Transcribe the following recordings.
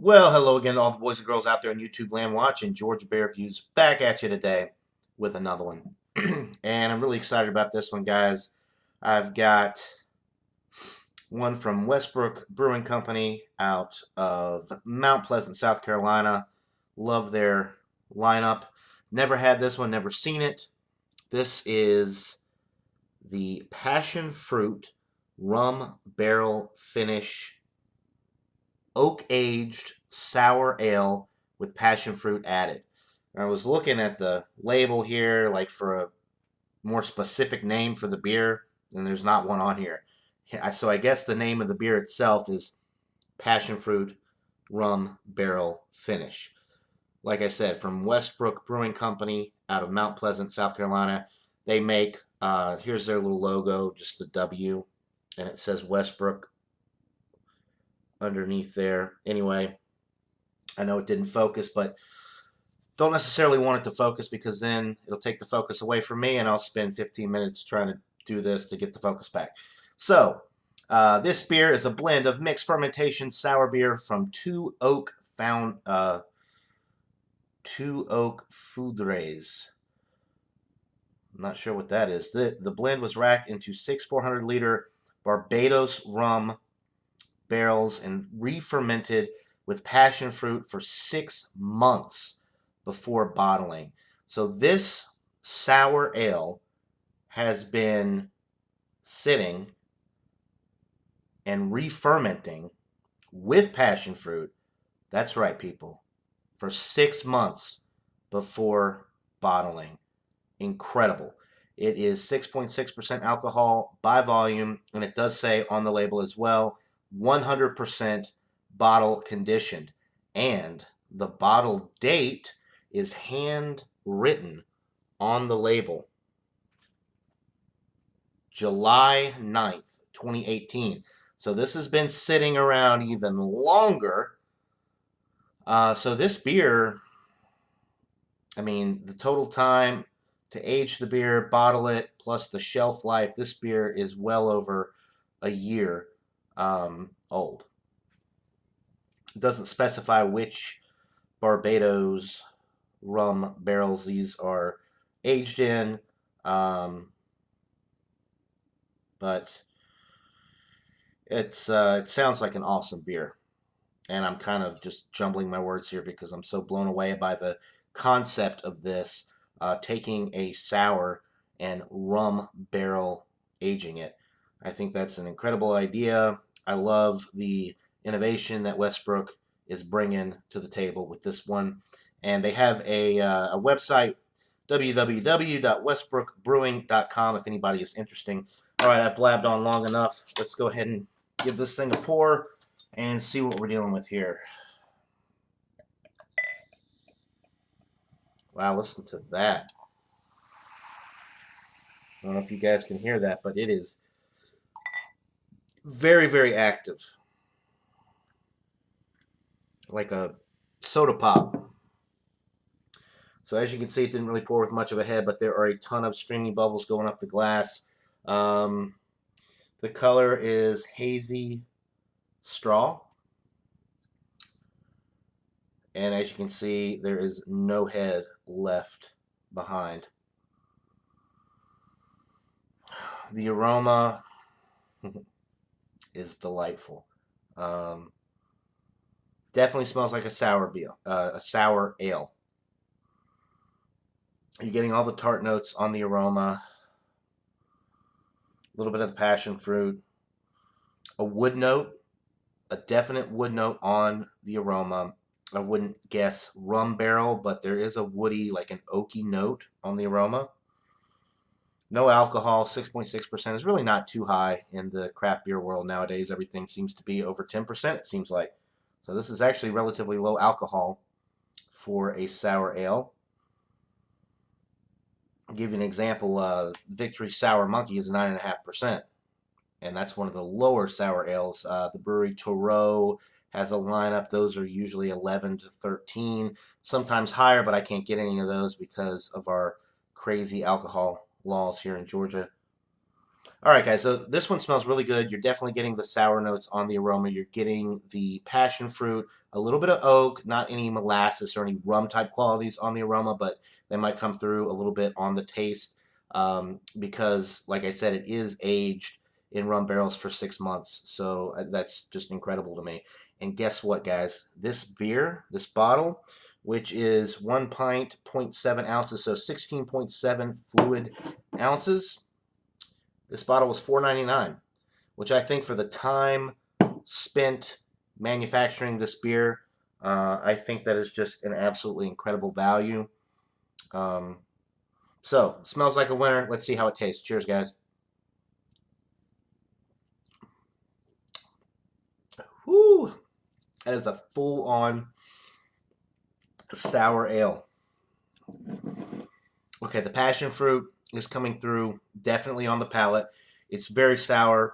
Well, hello again to all the boys and girls out there in YouTube land watching Georgia Bear Views back at you today with another one. And I'm really excited about this one, guys. I've got one from Westbrook Brewing Company out of Mount Pleasant, South Carolina. Love their lineup. Never had this one, never seen it. This is the Passion Fruit Rum Barrel Finish oak aged sour ale with passion fruit added. I was looking at the label here, like for a more specific name for the beer, and there's not one on here. So I guess the name of the beer itself is Passion Fruit Rum Barrel Finish. Like I said, from Westbrook Brewing Company out of Mount Pleasant, South Carolina. They make, here's their little logo, just the W, and it says Westbrook underneath there. Anyway, I know it didn't focus, but don't necessarily want it to focus because then it'll take the focus away from me and I'll spend 15 minutes trying to do this to get the focus back. So, this beer is a blend of mixed fermentation sour beer from Two Oak Foudres. I'm not sure what that is. The blend was racked into 6 400-liter Barbados rum barrels and re-fermented with passion fruit for 6 months before bottling. So this sour ale has been sitting and re-fermenting with passion fruit. That's right, people. For 6 months before bottling. Incredible. It is 6.6% alcohol by volume, and it does say on the label as well, 100% bottle conditioned. And the bottle date is handwritten on the label. July 9th, 2018. So this has been sitting around even longer. So this beer, I mean, the total time to age the beer, bottle it, plus the shelf life, this beer is well over a year old. It doesn't specify which Barbados rum barrels these are aged in, but it sounds like an awesome beer. And I'm kind of just jumbling my words here because I'm so blown away by the concept of this, taking a sour and rum barrel aging it. I think that's an incredible idea. I love the innovation that Westbrook is bringing to the table with this one. And they have a website, www.westbrookbrewing.com, if anybody is interested. All right, I've blabbed on long enough. Let's go ahead and give this thing a pour and see what we're dealing with here. Wow, listen to that. I don't know if you guys can hear that, but it is very, very active. Like a soda pop. So as you can see, it didn't really pour with much of a head, but there are a ton of stringy bubbles going up the glass. The color is hazy straw. And as you can see, there is no head left behind. The aroma is delightful. Definitely smells like a sour ale. You're getting all the tart notes on the aroma. A little bit of the passion fruit. A wood note. A definite wood note on the aroma. I wouldn't guess rum barrel, but there is a woody, like an oaky note on the aroma. No alcohol, 6.6% is really not too high in the craft beer world nowadays. Everything seems to be over 10%, it seems like. So this is actually relatively low alcohol for a sour ale. I'll give you an example. Victory Sour Monkey is 9.5%. And that's one of the lower sour ales. The brewery Taureau has a lineup. Those are usually 11 to 13, sometimes higher, but I can't get any of those because of our crazy alcohol laws here in Georgia. All right, guys. So this one smells really good. You're definitely getting the sour notes on the aroma. You're getting the passion fruit, a little bit of oak, not any molasses or any rum type qualities on the aroma, but they might come through a little bit on the taste because, like I said, it is aged in rum barrels for 6 months. So that's just incredible to me. And guess what, guys? This beer, this bottle, which is 1 pint, 0.7 ounces, so 16.7 fluid ounces. This bottle was $4.99, which I think for the time spent manufacturing this beer, I think that is just an absolutely incredible value. Um, so, smells like a winner. Let's see how it tastes. Cheers, guys. Whoo! That is a full-on sour ale. Okay, the passion fruit is coming through definitely on the palate. It's very sour,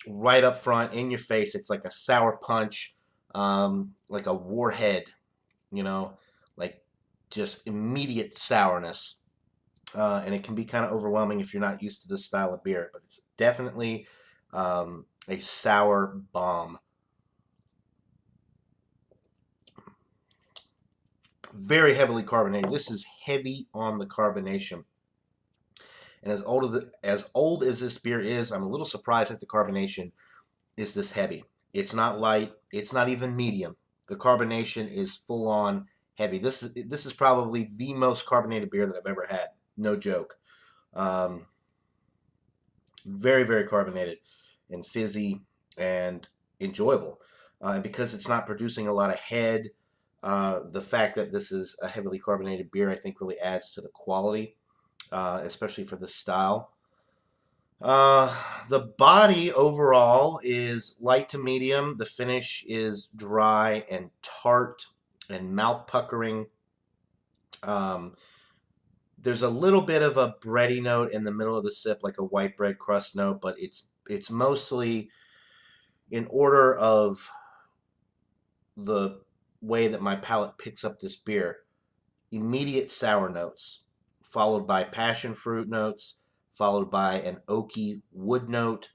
right up front in your face. It's like a sour punch, like a warhead, you know, like just immediate sourness. And it can be kind of overwhelming if you're not used to this style of beer, but it's definitely a sour bomb. Very heavily carbonated. This is heavy on the carbonation. And as old as this beer is, I'm a little surprised that the carbonation is this heavy. It's not light. It's not even medium. The carbonation is full on heavy. This is probably the most carbonated beer that I've ever had. No joke. Um, very carbonated and fizzy and enjoyable. And because it's not producing a lot of head, the fact that this is a heavily carbonated beer, I think, really adds to the quality, especially for this style. Uh, the body overall is light to medium. The finish is dry and tart and mouth puckering. Um, there's a little bit of a bready note in the middle of the sip, like a white bread crust note, but it's mostly in order of the way that my palate picks up this beer. Immediate sour notes, followed by passion fruit notes, followed by an oaky wood note.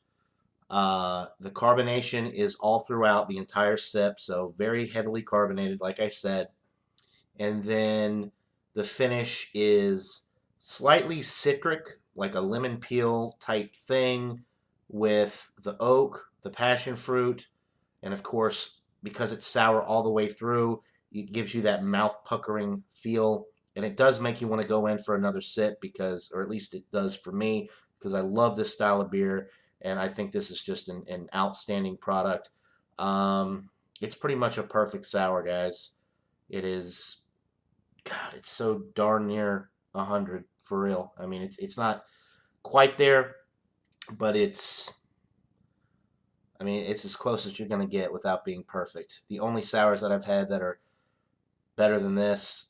The carbonation is all throughout the entire sip, so very heavily carbonated, like I said. And then the finish is slightly citric, like a lemon peel type thing, with the oak, the passion fruit, and of course, because it's sour all the way through, it gives you that mouth puckering feel. And it does make you want to go in for another sip because, or at least it does for me, because I love this style of beer and I think this is just an outstanding product. It's pretty much a perfect sour, guys. It is, God, it's so darn near 100 for real. I mean, it's not quite there, but it's as close as you're going to get without being perfect. The only sours that I've had that are better than this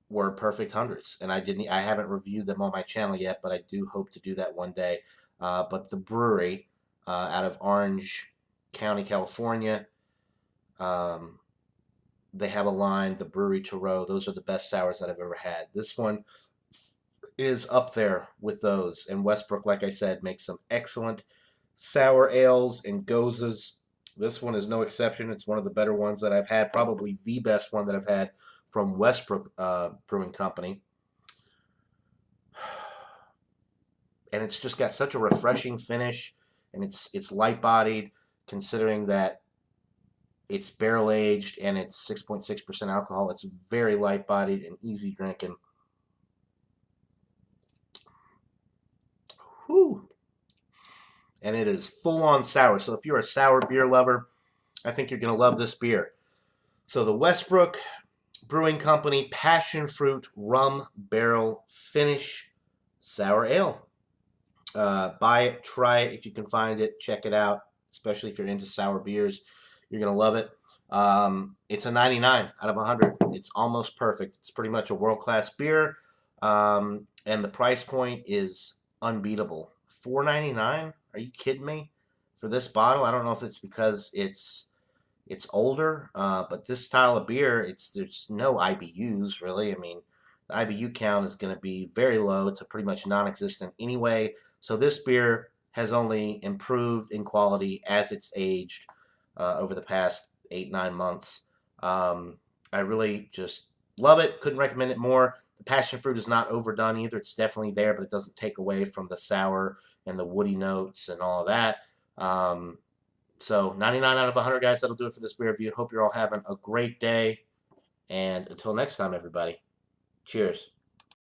were perfect hundreds, and I haven't reviewed them on my channel yet, but I do hope to do that one day. But the brewery out of Orange County, California, um, they have a line, the Brewery to Row. Those are the best sours that I've ever had. This one is up there with those. And Westbrook, like I said, makes some excellent sour ales and gozas. This one is no exception. It's one of the better ones that I've had, probably the best one that I've had from Westbrook Brewing Company. And it's just got such a refreshing finish, and it's light-bodied, considering that it's barrel aged and it's 6.6% alcohol. It's very light-bodied and easy drinking. Whew. And it is full-on sour. So if you're a sour beer lover, I think you're going to love this beer. So the Westbrook Brewing Company Passion Fruit Rum Barrel Finish Sour Ale. Buy it, try it if you can find it, check it out, especially if you're into sour beers. You're going to love it. It's a 99 out of 100. It's almost perfect. It's pretty much a world-class beer, and the price point is unbeatable. $4.99? Are you kidding me? For this bottle, I don't know if it's because it's older, but this style of beer, there's no IBUs really. I mean, the IBU count is going to be very low to pretty much non-existent anyway. So this beer has only improved in quality as it's aged over the past 8-9 months. I really just love it. Couldn't recommend it more. The passion fruit is not overdone either. It's definitely there, but it doesn't take away from the sour and the woody notes and all of that. So 99 out of 100, guys. That'll do it for this beer review. Hope you're all having a great day. And until next time, everybody, cheers.